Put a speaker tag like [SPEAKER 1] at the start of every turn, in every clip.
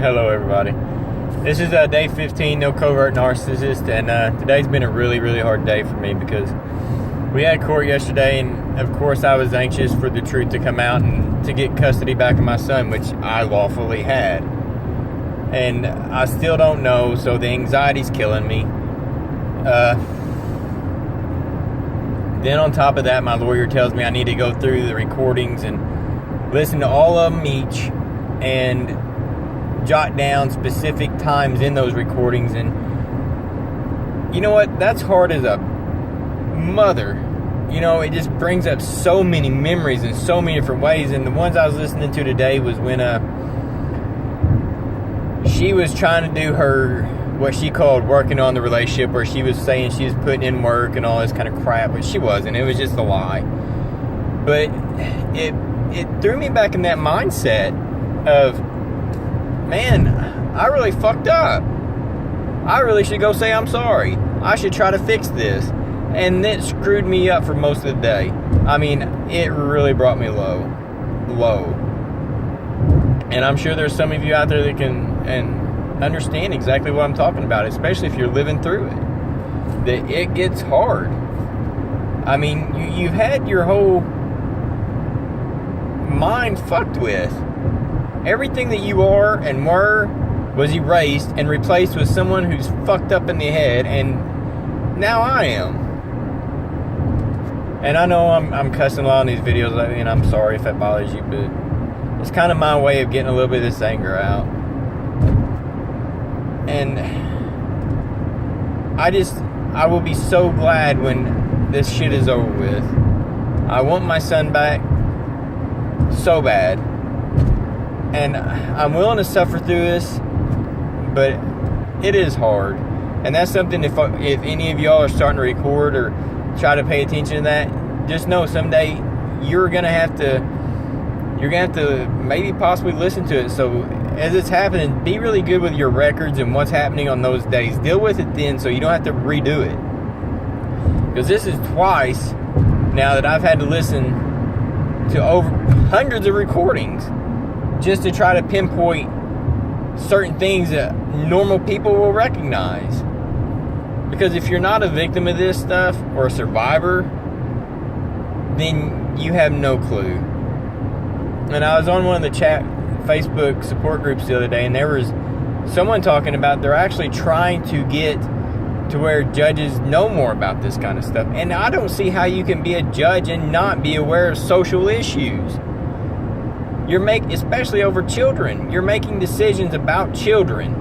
[SPEAKER 1] Hello, everybody. This is day 15, no covert narcissist, and today's been a really, really hard day for me because we had court yesterday, and of course I was anxious for the truth to come out and to get custody back of my son, which I lawfully had. And I still don't know, so the anxiety's killing me. Then on top of that, my lawyer tells me I need to go through the recordings and listen to all of them each and jot down specific times in those recordings. And you know what? That's hard as a mother. You know, it just brings up so many memories in so many different ways. And the ones I was listening to today was when she was trying to do what she called working on the relationship, where she was saying she was putting in work and all this kind of crap, but she wasn't. It was just a lie. But it threw me back in that mindset of, man, I really fucked up. I really should go say I'm sorry. I should try to fix this. And it screwed me up for most of the day. I mean, it really brought me low. And I'm sure there's some of you out there that can understand exactly what I'm talking about, especially if you're living through it. That it gets hard. I mean, you've had your whole mind fucked with. Everything that you are and were was erased and replaced with someone who's fucked up in the head, and now I am. And I know I'm cussing a lot in these videos, and I'm sorry if that bothers you, but it's kind of my way of getting a little bit of this anger out. And I will be so glad when this shit is over with. I want my son back so bad. And I'm willing to suffer through this, but it is hard. And that's something, if any of y'all are starting to record or try to pay attention to that, just know someday you're gonna have to maybe possibly listen to it. So as it's happening, be really good with your records and what's happening on those days. Deal with it then, so you don't have to redo it. Because this is twice now that I've had to listen to over hundreds of recordings just to try to pinpoint certain things that normal people will recognize. Because if you're not a victim of this stuff or a survivor, then you have no clue. And I was on one of the Facebook support groups the other day, and there was someone talking about they're actually trying to get to where judges know more about this kind of stuff. And I don't see how you can be a judge and not be aware of social issues. Especially over children. You're making decisions about children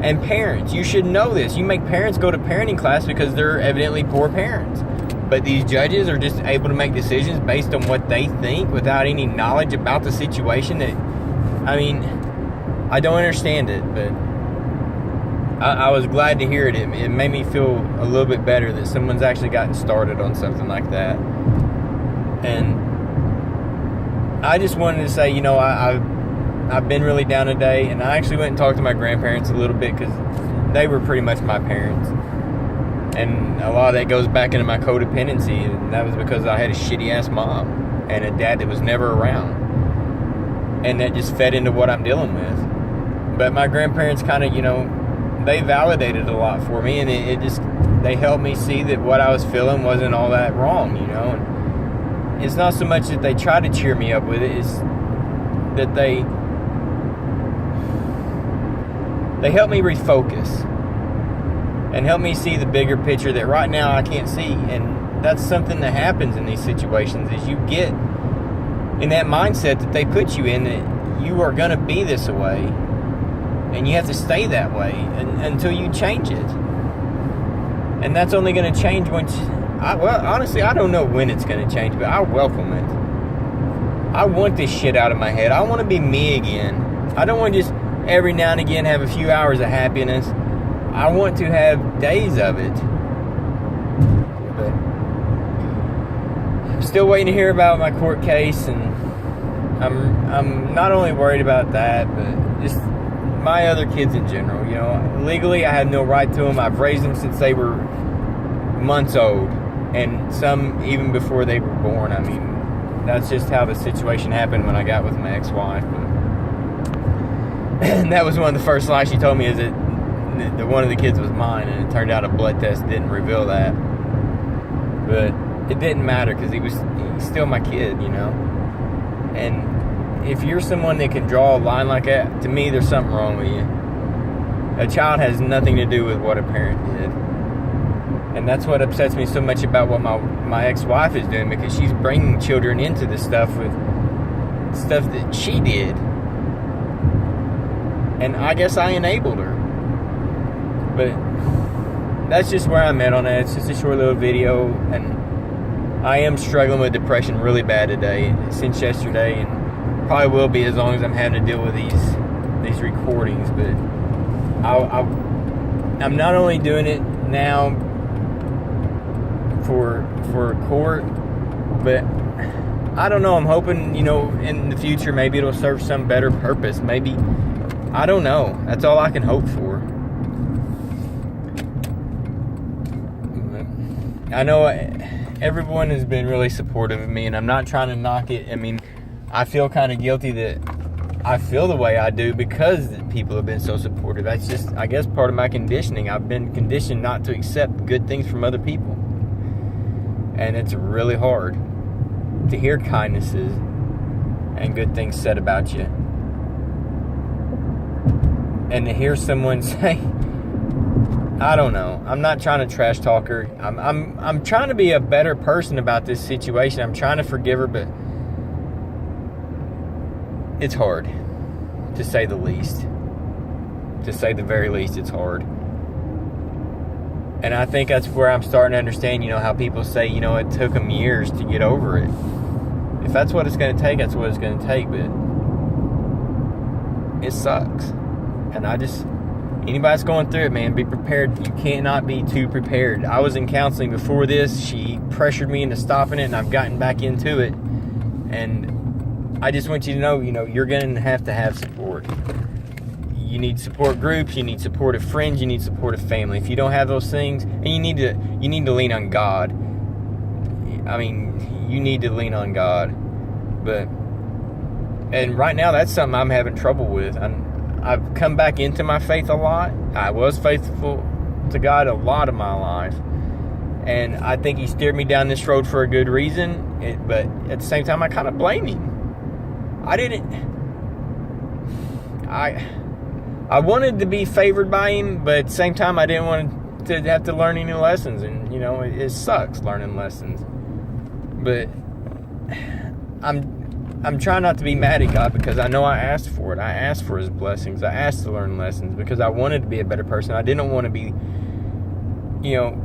[SPEAKER 1] and parents. You should know this. You make parents go to parenting class because they're evidently poor parents. But these judges are just able to make decisions based on what they think without any knowledge about the situation. I don't understand it, but I was glad to hear it. It made me feel a little bit better that someone's actually gotten started on something like that. And I just wanted to say, I've been really down today, and I actually went and talked to my grandparents a little bit because they were pretty much my parents. And a lot of that goes back into my codependency, and that was because I had a shitty-ass mom and a dad that was never around. And that just fed into what I'm dealing with. But my grandparents kind of, they validated a lot for me, and they helped me see that what I was feeling wasn't all that wrong, And it's not so much that they try to cheer me up with it, it's that they help me refocus and help me see the bigger picture that right now I can't see. And that's something that happens in these situations, is you get in that mindset that they put you in, that you are going to be this way and you have to stay that way until you change it. And that's only going to change once. Honestly, I don't know when it's going to change, but I welcome it. I want this shit out of my head. I want to be me again. I don't want to just every now and again have a few hours of happiness. I want to have days of it. But I'm still waiting to hear about my court case, and I'm not only worried about that, but just my other kids in general. Legally I have no right to them. I've raised them since they were months old, and some even before they were born. That's just how the situation happened when I got with my ex-wife. But And that was one of the first lies she told me, is that one of the kids was mine, and it turned out a blood test didn't reveal that. But it didn't matter, because he's still my kid, you know. And if you're someone that can draw a line like that, to me, there's something wrong with you. A child has nothing to do with what a parent did. And that's what upsets me so much about what my ex-wife is doing, because she's bringing children into this stuff with stuff that she did. And I guess I enabled her. But that's just where I'm at on that. It's just a short little video, and I am struggling with depression really bad today, since yesterday, and probably will be as long as I'm having to deal with these recordings. But I'm not only doing it now for court, but I don't know, I'm hoping, you know, in the future maybe it'll serve some better purpose. Maybe, I don't know. That's all I can hope for. I know everyone has been really supportive of me, and I'm not trying to knock it. I mean, I feel kind of guilty that I feel the way I do because people have been so supportive. That's just, I guess, part of my conditioning. I've been conditioned not to accept good things from other people. And it's really hard to hear kindnesses and good things said about you. And to hear someone say, I don't know, I'm not trying to trash talk her. I'm trying to be a better person about this situation. I'm trying to forgive her, but it's hard, to say the least. To say the very least, it's hard. And I think that's where I'm starting to understand, you know, how people say, you know, it took them years to get over it. If that's what it's going to take, that's what it's going to take, but it sucks. And anybody that's going through it, man, be prepared. You cannot be too prepared. I was in counseling before this. She pressured me into stopping it, and I've gotten back into it. And I just want you to know, you know, you're going to have support. You need support groups, you need supportive friends, you need supportive family. If you don't have those things, and you need to lean on God. I mean, you need to lean on God. And right now, that's something I'm having trouble with. I've come back into my faith a lot. I was faithful to God a lot of my life. And I think He steered me down this road for a good reason. But at the same time, I kind of blame Him. I wanted to be favored by Him, but at the same time, I didn't want to have to learn any lessons. And, you know, it sucks learning lessons. But I'm trying not to be mad at God, because I know I asked for it. I asked for His blessings. I asked to learn lessons because I wanted to be a better person. I didn't want to be, you know,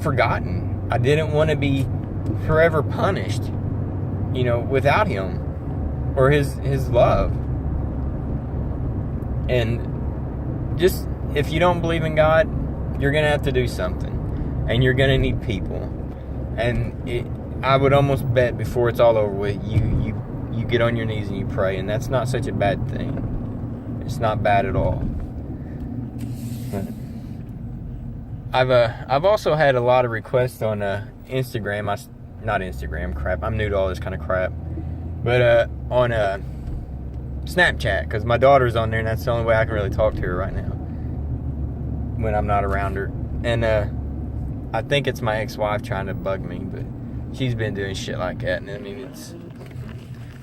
[SPEAKER 1] forgotten. I didn't want to be forever punished, you know, without Him or His love. And just, if you don't believe in God, you're going to have to do something. And you're going to need people. And I would almost bet before it's all over with, you get on your knees and you pray. And that's not such a bad thing. It's not bad at all. I've also had a lot of requests on Instagram. Not Instagram, crap. I'm new to all this kind of crap. But on Snapchat, because my daughter's on there, and that's the only way I can really talk to her right now when I'm not around her. And I think it's my ex-wife trying to bug me, but she's been doing shit like that. And I mean,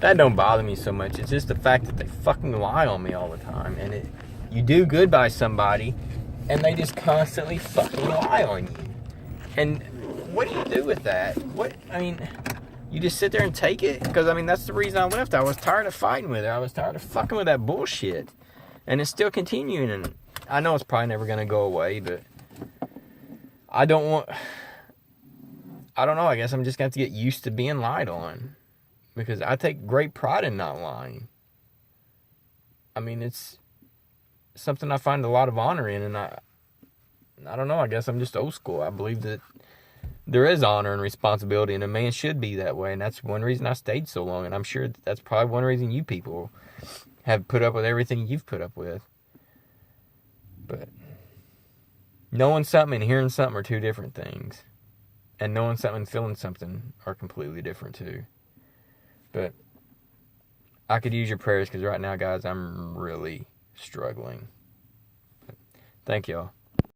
[SPEAKER 1] that don't bother me so much. It's just the fact that they fucking lie on me all the time. And you do good by somebody, and they just constantly fucking lie on you. And what do you do with that? You just sit there and take it? Because, I mean, that's the reason I left. I was tired of fighting with her. I was tired of fucking with that bullshit. And it's still continuing. And I know it's probably never going to go away, but I don't know. I guess I'm just going to have to get used to being lied on. Because I take great pride in not lying. I mean, it's something I find a lot of honor in. And I don't know. I guess I'm just old school. I believe that there is honor and responsibility, and a man should be that way. And that's one reason I stayed so long. And I'm sure that's probably one reason you people have put up with everything you've put up with. But knowing something and hearing something are two different things. And knowing something and feeling something are completely different too. But I could use your prayers, because right now, guys, I'm really struggling. Thank y'all.